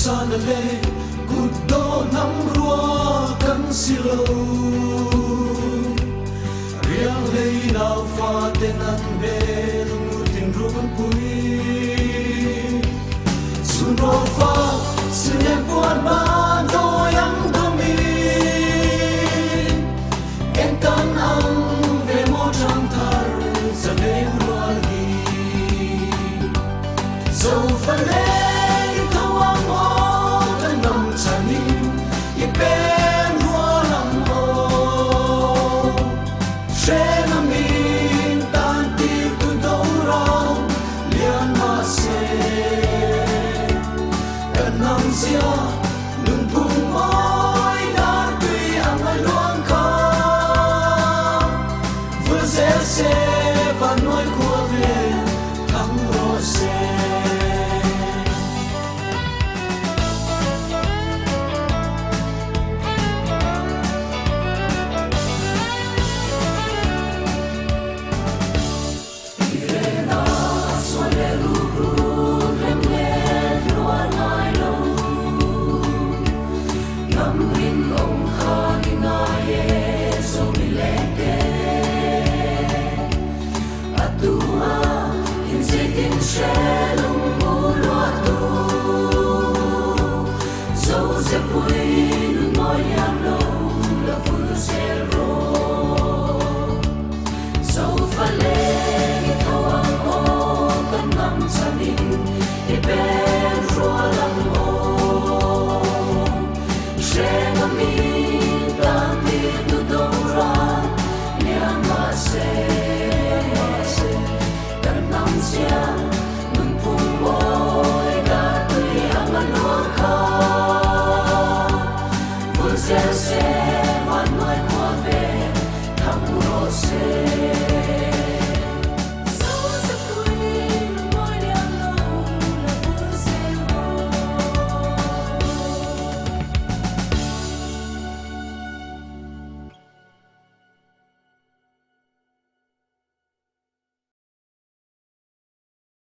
sanale guddo nam rua kan silo riang lei nau fa tenan bel mutin ruan pui sunro fa sine buat ba do yang domi entan ang ve mo chang thar sa ve ruali so fa le nung phung môi đã tuy ang ai luang kha vừa dễ xe và nói của về thắng rô xe sẽ hoàn ngoài qua về thăm rô xe